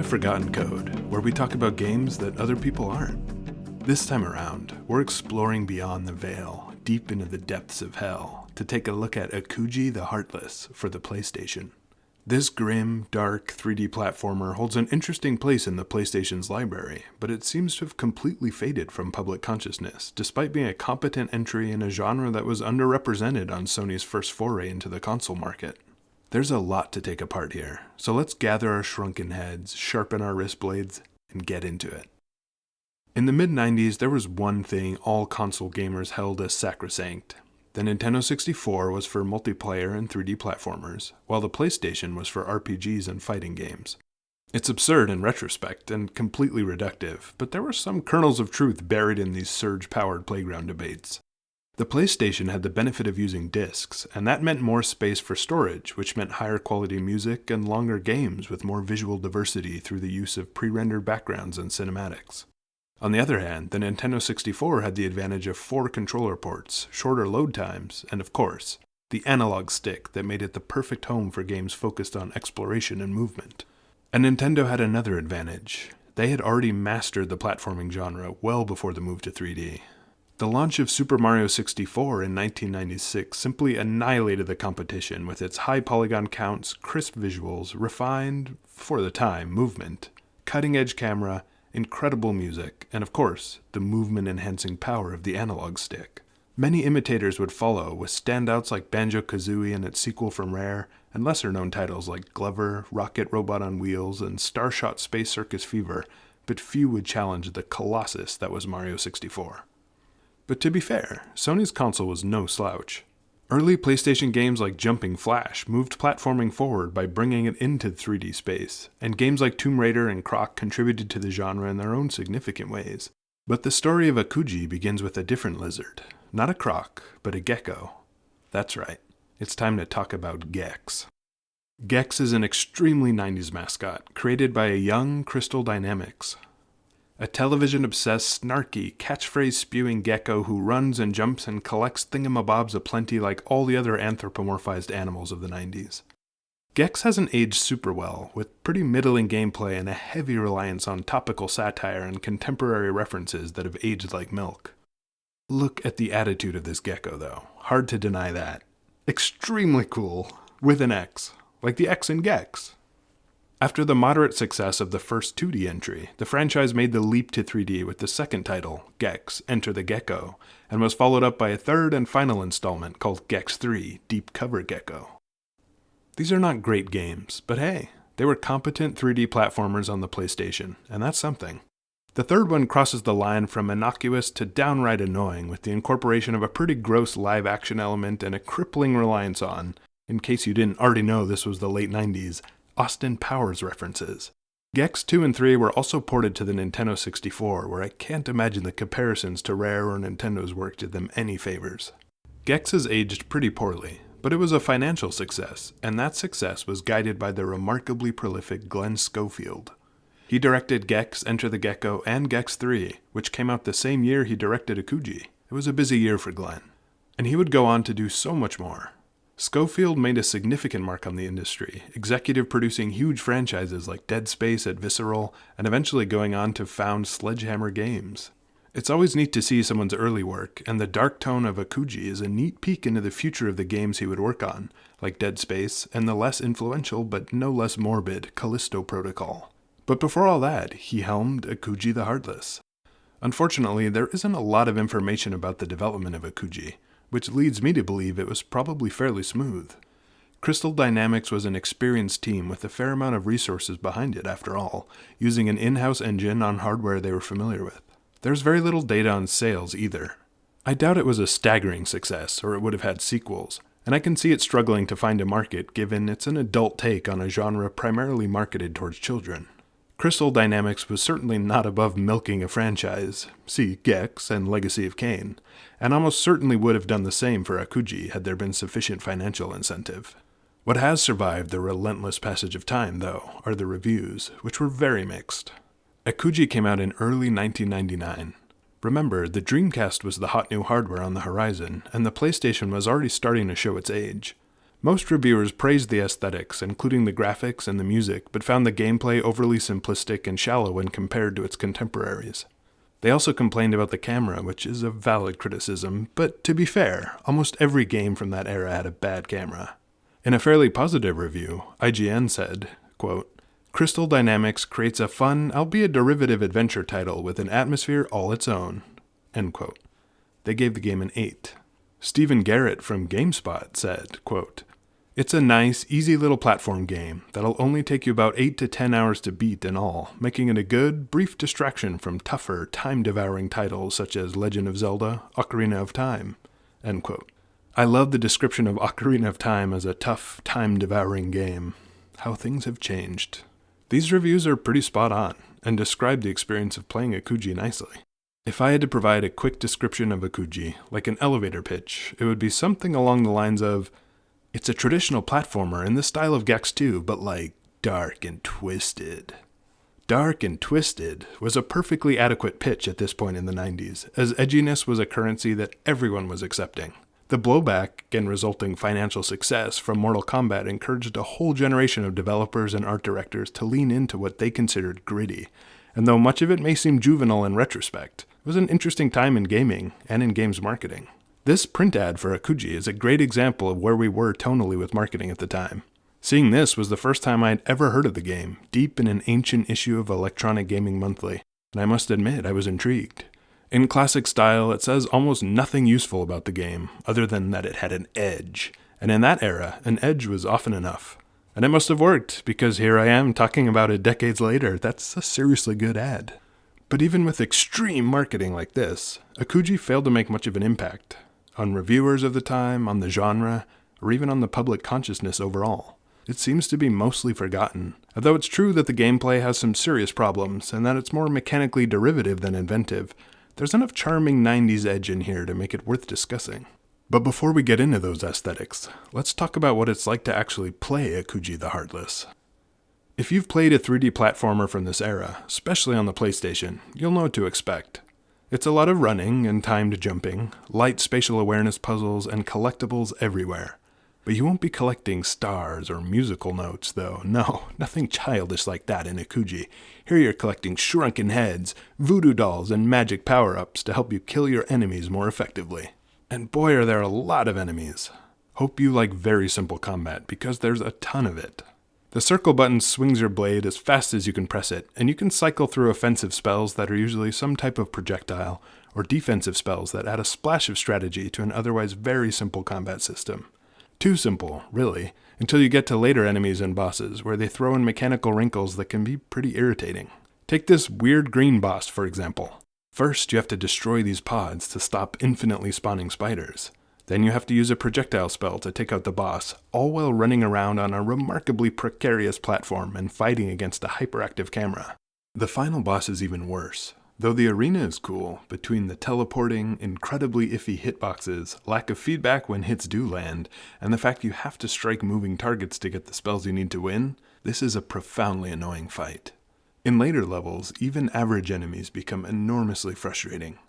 to Forgotten Code, where we talk about games that other people aren't. This time around, we're exploring beyond the veil, deep into the depths of hell, to take a look at Akuji the Heartless for the PlayStation. This grim, dark 3D platformer holds an interesting place in the PlayStation's library, but it seems to have completely faded from public consciousness, despite being a competent entry in a genre that was underrepresented on Sony's first foray into the console market. There's a lot to take apart here, so let's gather our shrunken heads, sharpen our wrist blades, and get into it. In the mid-90s, there was one thing all console gamers held as sacrosanct. The Nintendo 64 was for multiplayer and 3D platformers, while the PlayStation was for RPGs and fighting games. It's absurd in retrospect and completely reductive, but there were some kernels of truth buried in these surge-powered playground debates. The PlayStation had the benefit of using discs, and that meant more space for storage, which meant higher quality music and longer games with more visual diversity through the use of pre-rendered backgrounds and cinematics. On the other hand, the Nintendo 64 had the advantage of 4 controller ports, shorter load times, and of course, the analog stick that made it the perfect home for games focused on exploration and movement. And Nintendo had another advantage. They had already mastered the platforming genre well before the move to 3D. The launch of Super Mario 64 in 1996 simply annihilated the competition with its high polygon counts, crisp visuals, refined, for the time, movement, cutting-edge camera, incredible music, and of course, the movement-enhancing power of the analog stick. Many imitators would follow, with standouts like Banjo-Kazooie and its sequel from Rare, and lesser-known titles like Glover, Rocket Robot on Wheels, and Starshot Space Circus Fever, but few would challenge the colossus that was Mario 64. But to be fair, Sony's console was no slouch. Early PlayStation games like Jumping Flash moved platforming forward by bringing it into 3D space, and games like Tomb Raider and Croc contributed to the genre in their own significant ways. But the story of Akuji begins with a different lizard. Not a croc, but a gecko. That's right, it's time to talk about Gex. Gex is an extremely 90s mascot, created by a young Crystal Dynamics. A television-obsessed, snarky, catchphrase-spewing gecko who runs and jumps and collects thingamabobs aplenty like all the other anthropomorphized animals of the 90s. Gex hasn't aged super well, with pretty middling gameplay and a heavy reliance on topical satire and contemporary references that have aged like milk. Look at the attitude of this gecko, though. Hard to deny that. Extremely cool, with an X, like the X in Gex. After the moderate success of the first 2D entry, the franchise made the leap to 3D with the second title, Gex: Enter the Gecko, and was followed up by a third and final installment called Gex 3: Deep Cover Gecko. These are not great games, but hey, they were competent 3D platformers on the PlayStation, and that's something. The third one crosses the line from innocuous to downright annoying with the incorporation of a pretty gross live-action element and a crippling reliance on, in case you didn't already know this was the late 90s, Austin Powers references. Gex 2 and 3 were also ported to the Nintendo 64, where I can't imagine the comparisons to Rare or Nintendo's work did them any favors. Gex has aged pretty poorly, but it was a financial success, and that success was guided by the remarkably prolific Glenn Schofield. He directed Gex: Enter the Gecko and Gex 3, which came out the same year he directed Akuji. It was a busy year for Glenn. And he would go on to do so much more. Schofield made a significant mark on the industry, executive producing huge franchises like Dead Space at Visceral, and eventually going on to found Sledgehammer Games. It's always neat to see someone's early work, and the dark tone of Akuji is a neat peek into the future of the games he would work on, like Dead Space, and the less influential but no less morbid Callisto Protocol. But before all that, he helmed Akuji the Heartless. Unfortunately, there isn't a lot of information about the development of Akuji, which leads me to believe it was probably fairly smooth. Crystal Dynamics was an experienced team with a fair amount of resources behind it, after all, using an in-house engine on hardware they were familiar with. There's very little data on sales either. I doubt it was a staggering success, or it would have had sequels, and I can see it struggling to find a market given it's an adult take on a genre primarily marketed towards children. Crystal Dynamics was certainly not above milking a franchise, see Gex and Legacy of Kain, and almost certainly would have done the same for Akuji had there been sufficient financial incentive. What has survived the relentless passage of time, though, are the reviews, which were very mixed. Akuji came out in early 1999. Remember, the Dreamcast was the hot new hardware on the horizon, and the PlayStation was already starting to show its age. Most reviewers praised the aesthetics, including the graphics and the music, but found the gameplay overly simplistic and shallow when compared to its contemporaries. They also complained about the camera, which is a valid criticism, but to be fair, almost every game from that era had a bad camera. In a fairly positive review, IGN said, quote, "Crystal Dynamics creates a fun, albeit derivative adventure title with an atmosphere all its own." End quote. They gave the game an 8. Stephen Garrett from GameSpot said, quote, "It's a nice, easy little platform game that'll only take you about 8 to 10 hours to beat in all, making it a good, brief distraction from tougher, time-devouring titles such as Legend of Zelda, Ocarina of Time." End quote. I love the description of Ocarina of Time as a tough, time-devouring game. How things have changed. These reviews are pretty spot on, and describe the experience of playing Akuji nicely. If I had to provide a quick description of Akuji, like an elevator pitch, it would be something along the lines of, it's a traditional platformer in the style of Gex 2, but like dark and twisted. Dark and twisted was a perfectly adequate pitch at this point in the 90s, as edginess was a currency that everyone was accepting. The blowback and resulting financial success from Mortal Kombat encouraged a whole generation of developers and art directors to lean into what they considered gritty, and though much of it may seem juvenile in retrospect, it was an interesting time in gaming and in games marketing. This print ad for Akuji is a great example of where we were tonally with marketing at the time. Seeing this was the first time I'd ever heard of the game, deep in an ancient issue of Electronic Gaming Monthly, and I must admit I was intrigued. In classic style, it says almost nothing useful about the game, other than that it had an edge, and in that era, an edge was often enough. And it must have worked, because here I am talking about it decades later. That's a seriously good ad. But even with extreme marketing like this, Akuji failed to make much of an impact on reviewers of the time, on the genre, or even on the public consciousness overall. It seems to be mostly forgotten, although it's true that the gameplay has some serious problems, and that it's more mechanically derivative than inventive. There's enough charming 90s edge in here to make it worth discussing. But before we get into those aesthetics, let's talk about what it's like to actually play Akuji the Heartless. If you've played a 3D platformer from this era, especially on the PlayStation, you'll know what to expect. It's a lot of running and timed jumping, light spatial awareness puzzles, and collectibles everywhere. But you won't be collecting stars or musical notes, though. No, nothing childish like that in Akuji. Here you're collecting shrunken heads, voodoo dolls, and magic power-ups to help you kill your enemies more effectively. And boy, are there a lot of enemies. Hope you like very simple combat, because there's a ton of it. The circle button swings your blade as fast as you can press it, and you can cycle through offensive spells that are usually some type of projectile, or defensive spells that add a splash of strategy to an otherwise very simple combat system. Too simple, really, until you get to later enemies and bosses, where they throw in mechanical wrinkles that can be pretty irritating. Take this weird green boss, for example. First, you have to destroy these pods to stop infinitely spawning spiders. Then you have to use a projectile spell to take out the boss, all while running around on a remarkably precarious platform and fighting against a hyperactive camera. The final boss is even worse. Though the arena is cool, between the teleporting, incredibly iffy hitboxes, lack of feedback when hits do land, and the fact you have to strike moving targets to get the spells you need to win, this is a profoundly annoying fight. In later levels, even average enemies become enormously frustrating.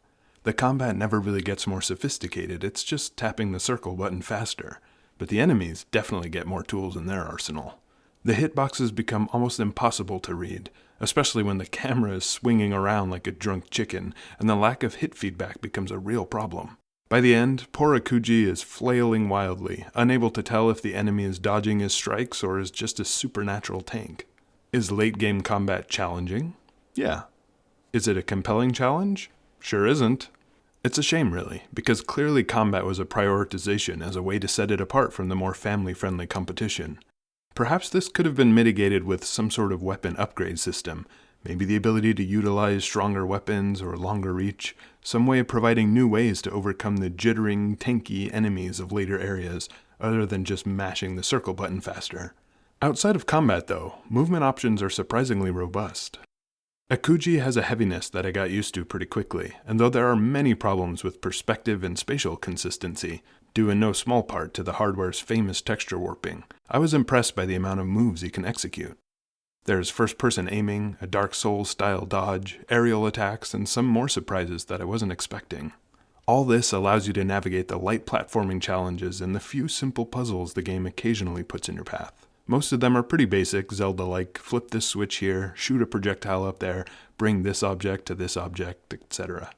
The combat never really gets more sophisticated, it's just tapping the circle button faster, but the enemies definitely get more tools in their arsenal. The hitboxes become almost impossible to read, especially when the camera is swinging around like a drunk chicken, and the lack of hit feedback becomes a real problem. By the end, poor Akuji is flailing wildly, unable to tell if the enemy is dodging his strikes or is just a supernatural tank. Is late-game combat challenging? Yeah. Is it a compelling challenge? Sure isn't. It's a shame, really, because clearly combat was a prioritization as a way to set it apart from the more family-friendly competition. Perhaps this could have been mitigated with some sort of weapon upgrade system, maybe the ability to utilize stronger weapons or longer reach, some way of providing new ways to overcome the jittering, tanky enemies of later areas, other than just mashing the circle button faster. Outside of combat, though, movement options are surprisingly robust. Akuji has a heaviness that I got used to pretty quickly, and though there are many problems with perspective and spatial consistency, due in no small part to the hardware's famous texture warping, I was impressed by the amount of moves he can execute. There's first-person aiming, a Dark Souls-style dodge, aerial attacks, and some more surprises that I wasn't expecting. All this allows you to navigate the light platforming challenges and the few simple puzzles the game occasionally puts in your path. Most of them are pretty basic, Zelda-like, flip this switch here, shoot a projectile up there, bring this object to this object, etc.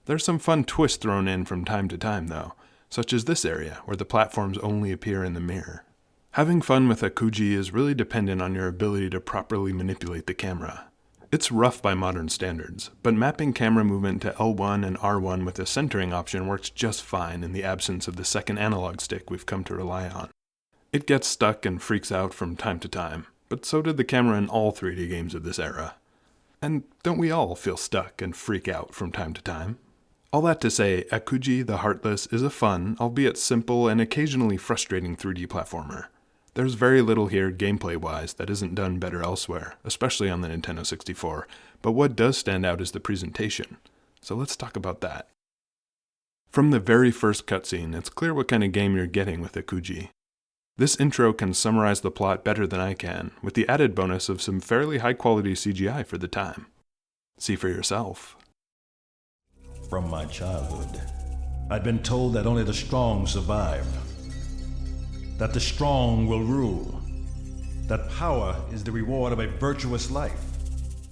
There's some fun twists thrown in from time to time though, such as this area where the platforms only appear in the mirror. Having fun with Akuji is really dependent on your ability to properly manipulate the camera. It's rough by modern standards, but mapping camera movement to L1 and R1 with a centering option works just fine in the absence of the second analog stick we've come to rely on. It gets stuck and freaks out from time to time, but so did the camera in all 3D games of this era. And don't we all feel stuck and freak out from time to time? All that to say, Akuji the Heartless is a fun, albeit simple and occasionally frustrating 3D platformer. There's very little here gameplay-wise that isn't done better elsewhere, especially on the Nintendo 64, but what does stand out is the presentation. So let's talk about that. From the very first cutscene, it's clear what kind of game you're getting with Akuji. This intro can summarize the plot better than I can, with the added bonus of some fairly high-quality CGI for the time. See for yourself. From my childhood, I'd been told that only the strong survive. That the strong will rule. That power is the reward of a virtuous life.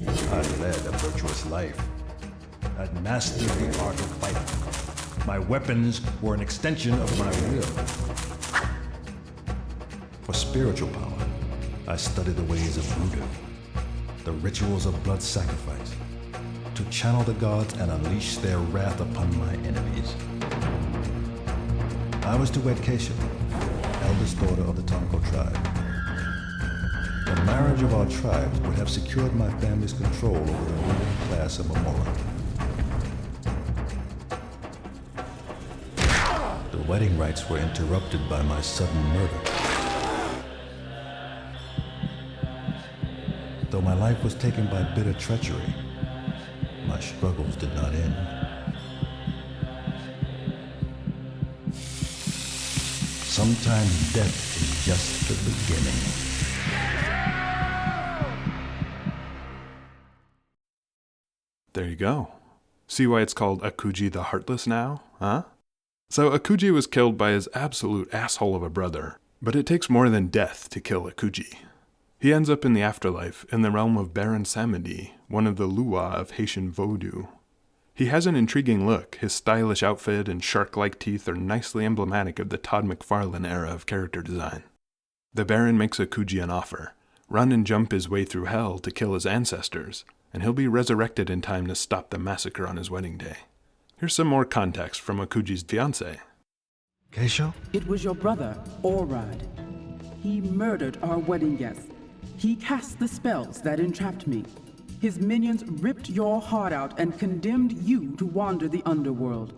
I led a virtuous life. I'd mastered the art of fighting. My weapons were an extension of my will. For spiritual power, I studied the ways of voodoo, the rituals of blood sacrifice, to channel the gods and unleash their wrath upon my enemies. I was to wed Keisha, eldest daughter of the Tonko tribe. The marriage of our tribes would have secured my family's control over the ruling class of Amora. The wedding rites were interrupted by my sudden murder. Though my life was taken by bitter treachery, my struggles did not end. Sometimes death is just the beginning. There you go. See why it's called Akuji the Heartless now, huh? So Akuji was killed by his absolute asshole of a brother, but it takes more than death to kill Akuji. He ends up in the afterlife in the realm of Baron Samedi, one of the Lua of Haitian voodoo. He has an intriguing look. His stylish outfit and shark-like teeth are nicely emblematic of the Todd McFarlane era of character design. The Baron makes Akuji an offer: run and jump his way through hell to kill his ancestors, and he'll be resurrected in time to stop the massacre on his wedding day. Here's some more context from Akuji's fiancée. Keisha? It was your brother, Orad. He murdered our wedding guest. He cast the spells that entrapped me. His minions ripped your heart out and condemned you to wander the underworld.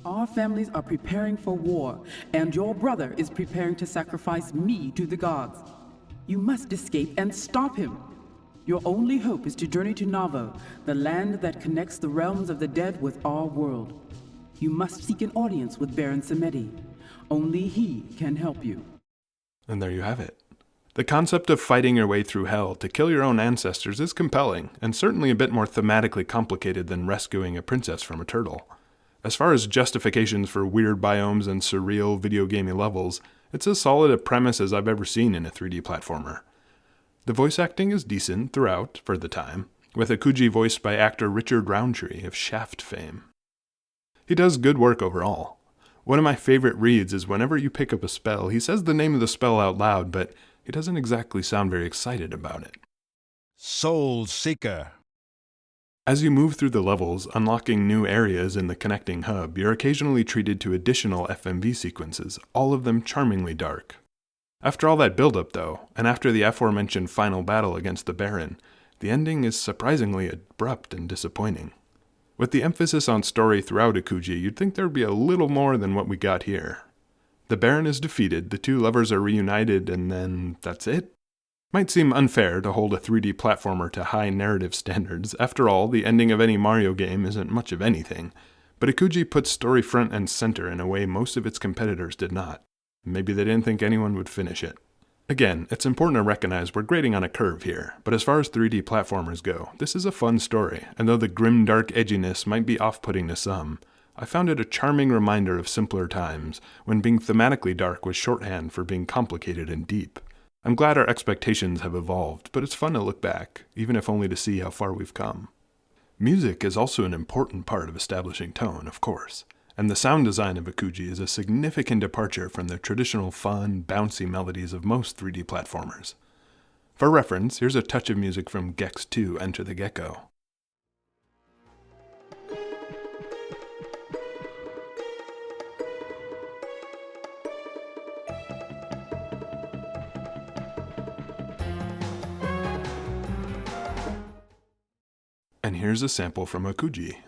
Our families are preparing for war, and your brother is preparing to sacrifice me to the gods. You must escape and stop him. Your only hope is to journey to Navo, the land that connects the realms of the dead with our world. You must seek an audience with Baron Samedi. Only he can help you. And there you have it. The concept of fighting your way through hell to kill your own ancestors is compelling, and certainly a bit more thematically complicated than rescuing a princess from a turtle. As far as justifications for weird biomes and surreal video gamey levels, it's as solid a premise as I've ever seen in a 3D platformer. The voice acting is decent throughout, for the time, with Akuji voiced by actor Richard Roundtree of Shaft fame. He does good work overall. One of my favorite reads is whenever you pick up a spell, he says the name of the spell out loud, but he doesn't exactly sound very excited about it. Soul Seeker. As you move through the levels, unlocking new areas in the connecting hub, you're occasionally treated to additional FMV sequences, all of them charmingly dark. After all that build-up though, and after the aforementioned final battle against the Baron, the ending is surprisingly abrupt and disappointing. With the emphasis on story throughout Akuji, you'd think there'd be a little more than what we got here. The Baron is defeated, the two lovers are reunited, and then that's it? Might seem unfair to hold a 3D platformer to high narrative standards. After all, the ending of any Mario game isn't much of anything. But Akuji puts story front and center in a way most of its competitors did not. Maybe they didn't think anyone would finish it. Again, it's important to recognize we're grading on a curve here, but as far as 3D platformers go, this is a fun story, and though the grim dark edginess might be off-putting to some, I found it a charming reminder of simpler times, when being thematically dark was shorthand for being complicated and deep. I'm glad our expectations have evolved, but it's fun to look back, even if only to see how far we've come. Music is also an important part of establishing tone, of course, and the sound design of Akuji is a significant departure from the traditional fun, bouncy melodies of most 3D platformers. For reference, here's a touch of music from Gex 2: Enter the Gecko. And here's a sample from Akuji.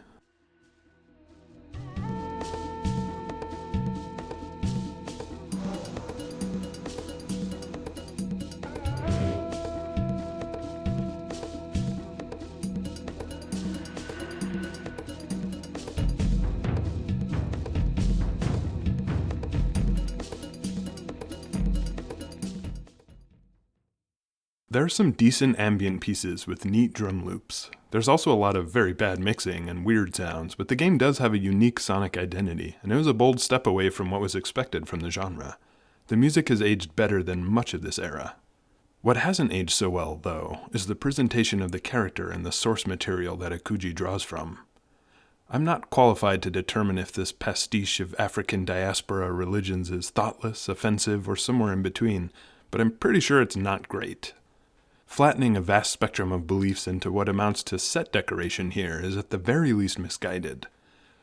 There are some decent ambient pieces with neat drum loops. There's also a lot of very bad mixing and weird sounds, but the game does have a unique sonic identity, and it was a bold step away from what was expected from the genre. The music has aged better than much of this era. What hasn't aged so well, though, is the presentation of the character and the source material that Akuji draws from. I'm not qualified to determine if this pastiche of African diaspora religions is thoughtless, offensive, or somewhere in between, but I'm pretty sure it's not great. Flattening a vast spectrum of beliefs into what amounts to set decoration here is at the very least misguided.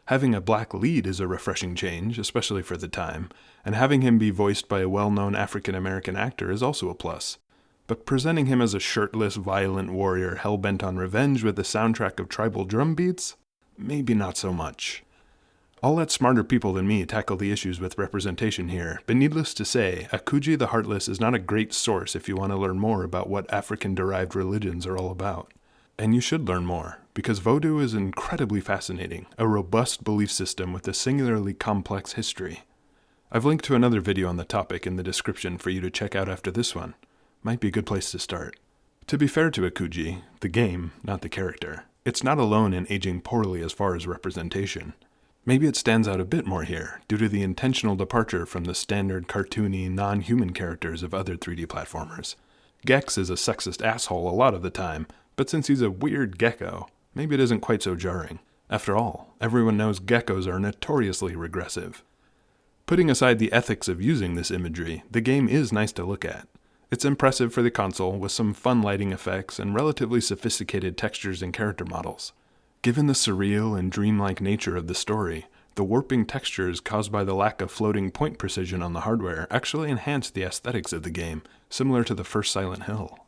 Having a black lead is a refreshing change, especially for the time, and having him be voiced by a well-known African-American actor is also a plus. But presenting him as a shirtless, violent warrior hell-bent on revenge with a soundtrack of tribal drum beats? Maybe not so much. I'll let smarter people than me tackle the issues with representation here, but needless to say, Akuji the Heartless is not a great source if you want to learn more about what African-derived religions are all about. And you should learn more, because voodoo is incredibly fascinating, a robust belief system with a singularly complex history. I've linked to another video on the topic in the description for you to check out after this one. Might be a good place to start. To be fair to Akuji, the game, not the character, it's not alone in aging poorly as far as representation. Maybe it stands out a bit more here, due to the intentional departure from the standard cartoony, non-human characters of other 3D platformers. Gex is a sexist asshole a lot of the time, but since he's a weird gecko, maybe it isn't quite so jarring. After all, everyone knows geckos are notoriously regressive. Putting aside the ethics of using this imagery, the game is nice to look at. It's impressive for the console, with some fun lighting effects and relatively sophisticated textures and character models. Given the surreal and dreamlike nature of the story, the warping textures caused by the lack of floating point precision on the hardware actually enhanced the aesthetics of the game, similar to the first Silent Hill.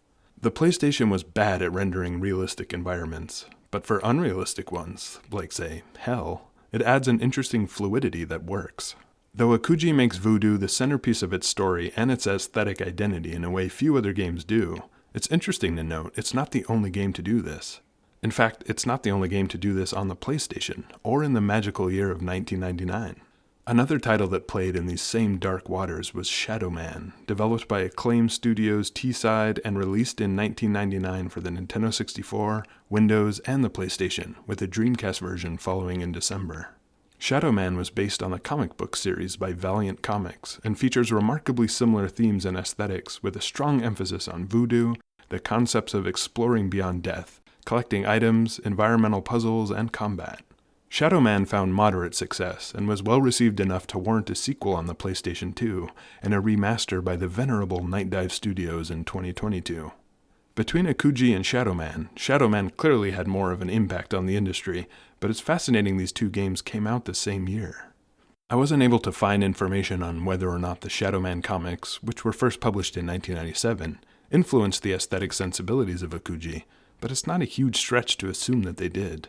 The PlayStation was bad at rendering realistic environments, but for unrealistic ones, like say, hell, it adds an interesting fluidity that works. Though Akuji makes voodoo the centerpiece of its story and its aesthetic identity in a way few other games do, it's interesting to note it's not the only game to do this. In fact, it's not the only game to do this on the PlayStation, or in the magical year of 1999. Another title that played in these same dark waters was Shadow Man, developed by Acclaim Studios T-Side and released in 1999 for the Nintendo 64, Windows, and the PlayStation, with a Dreamcast version following in December. Shadow Man was based on the comic book series by Valiant Comics, and features remarkably similar themes and aesthetics, with a strong emphasis on voodoo, the concepts of exploring beyond death, collecting items, environmental puzzles, and combat. Shadow Man found moderate success, and was well received enough to warrant a sequel on the PlayStation 2, and a remaster by the venerable Night Dive Studios in 2022. Between Akuji and Shadow Man clearly had more of an impact on the industry, but it's fascinating these two games came out the same year. I wasn't able to find information on whether or not the Shadow Man comics, which were first published in 1997, influenced the aesthetic sensibilities of Akuji, but it's not a huge stretch to assume that they did.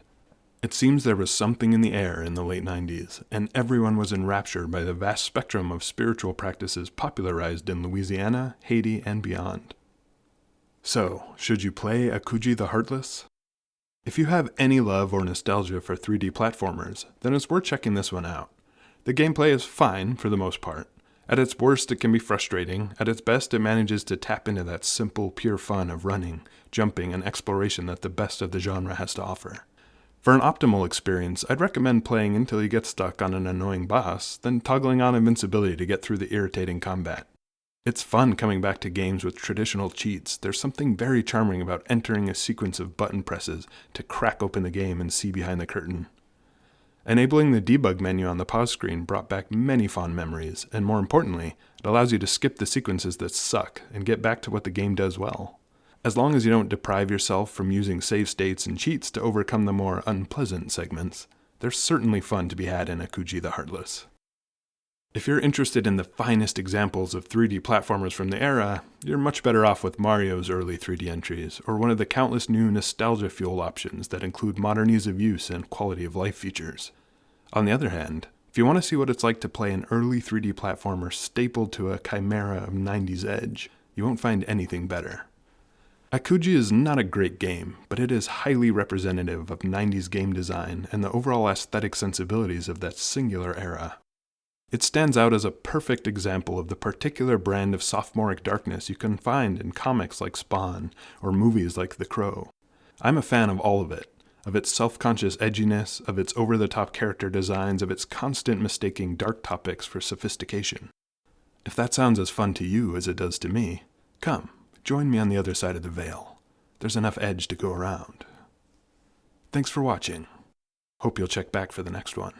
It seems there was something in the air in the late 90s, and everyone was enraptured by the vast spectrum of spiritual practices popularized in Louisiana, Haiti, and beyond. So, should you play Akuji the Heartless? If you have any love or nostalgia for 3D platformers, then it's worth checking this one out. The gameplay is fine for the most part. At its worst, it can be frustrating. At its best, it manages to tap into that simple, pure fun of running, jumping, and exploration that the best of the genre has to offer. For an optimal experience, I'd recommend playing until you get stuck on an annoying boss, then toggling on invincibility to get through the irritating combat. It's fun coming back to games with traditional cheats. There's something very charming about entering a sequence of button presses to crack open the game and see behind the curtain. Enabling the debug menu on the pause screen brought back many fond memories, and more importantly, it allows you to skip the sequences that suck and get back to what the game does well. As long as you don't deprive yourself from using save states and cheats to overcome the more unpleasant segments, there's certainly fun to be had in Akuji the Heartless. If you're interested in the finest examples of 3D platformers from the era, you're much better off with Mario's early 3D entries, or one of the countless new nostalgia fuel options that include modern ease of use and quality of life features. On the other hand, if you want to see what it's like to play an early 3D platformer stapled to a chimera of 90s edge, you won't find anything better. Akuji is not a great game, but it is highly representative of 90s game design and the overall aesthetic sensibilities of that singular era. It stands out as a perfect example of the particular brand of sophomoric darkness you can find in comics like Spawn or movies like The Crow. I'm a fan of all of its self-conscious edginess, of its over-the-top character designs, of its constant mistaking dark topics for sophistication. If that sounds as fun to you as it does to me, come. Join me on the other side of the veil. There's enough edge to go around. Thanks for watching. Hope you'll check back for the next one.